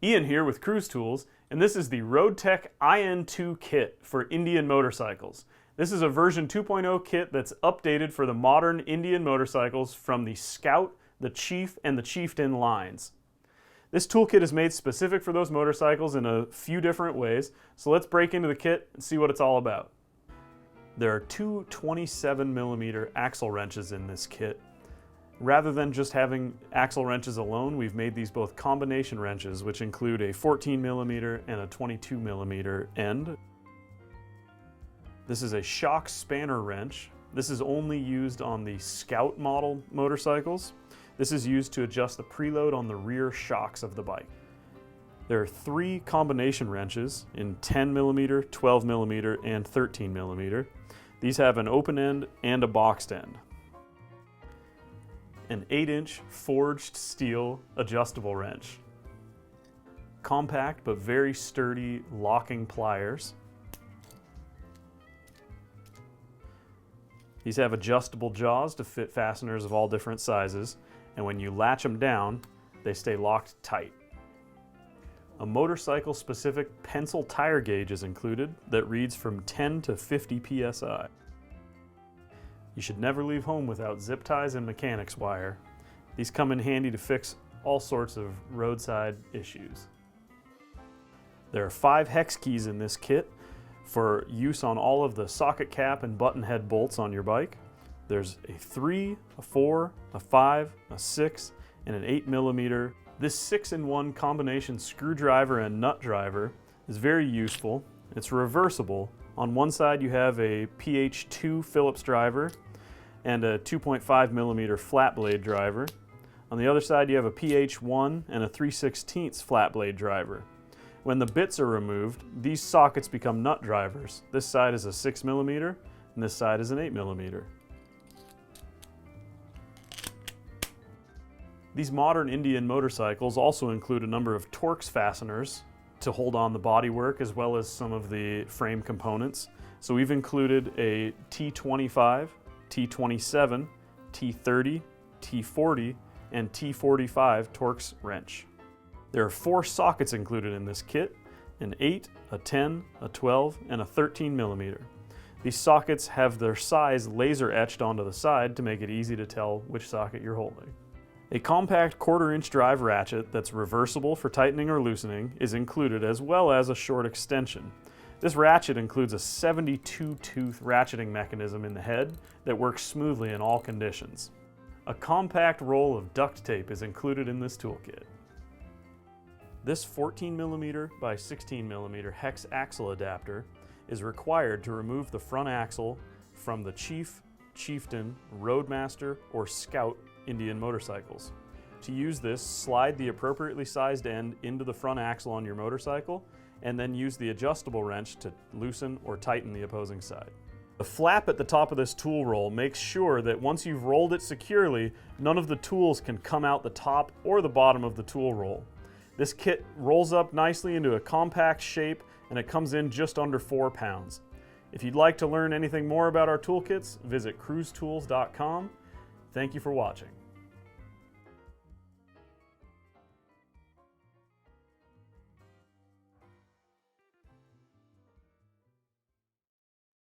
Ian here with Cruise Tools, and this is the Roadtech IN2 kit for Indian motorcycles. This is a version 2.0 kit that's updated for the modern Indian motorcycles from the Scout, the Chief, and the Chieftain lines. This toolkit is made specific for those motorcycles in a few different ways, so let's break into the kit and see what it's all about. There are two 27mm axle wrenches in this kit. Rather than just having axle wrenches alone, we've made these both combination wrenches, which include a 14mm and a 22mm end. This is a shock spanner wrench. This is only used on the Scout model motorcycles. This is used to adjust the preload on the rear shocks of the bike. There are three combination wrenches in 10mm, 12mm, and 13mm. These have an open end and a boxed end. An 8-inch forged steel adjustable wrench. Compact but very sturdy locking pliers. These have adjustable jaws to fit fasteners of all different sizes, and when you latch them down, they stay locked tight. A motorcycle-specific pencil tire gauge is included that reads from 10 to 50 psi. You should never leave home without zip ties and mechanics wire. These come in handy to fix all sorts of roadside issues. There are 5 hex keys in this kit for use on all of the socket cap and button head bolts on your bike. There's a 3, a 4, a 5, a 6, and an 8mm. This 6-in-1 combination screwdriver and nut driver is very useful. It's reversible. On one side you have a PH2 Phillips driver and a 2.5mm flat blade driver. On the other side you have a PH1 and a 3/16 flat blade driver. When the bits are removed, these sockets become nut drivers. This side is a 6mm and this side is an 8mm. These modern Indian motorcycles also include a number of Torx fasteners to hold on the bodywork as well as some of the frame components. So we've included a T25, T27, T30, T40, and T45 Torx wrench. There are 4 sockets included in this kit, an 8, a 10, a 12, and a 13mm. These sockets have their size laser etched onto the side to make it easy to tell which socket you're holding. A compact 1/4-inch drive ratchet that's reversible for tightening or loosening is included, as well as a short extension. This ratchet includes a 72-tooth ratcheting mechanism in the head that works smoothly in all conditions. A compact roll of duct tape is included in this toolkit. This 14mm by 16mm hex axle adapter is required to remove the front axle from the Chief, Chieftain, Roadmaster, or Scout Indian motorcycles. To use this, slide the appropriately sized end into the front axle on your motorcycle and then use the adjustable wrench to loosen or tighten the opposing side. The flap at the top of this tool roll makes sure that once you've rolled it securely, none of the tools can come out the top or the bottom of the tool roll. This kit rolls up nicely into a compact shape and it comes in just under 4 pounds. If you'd like to learn anything more about our toolkits, visit cruisetools.com. Thank you for watching.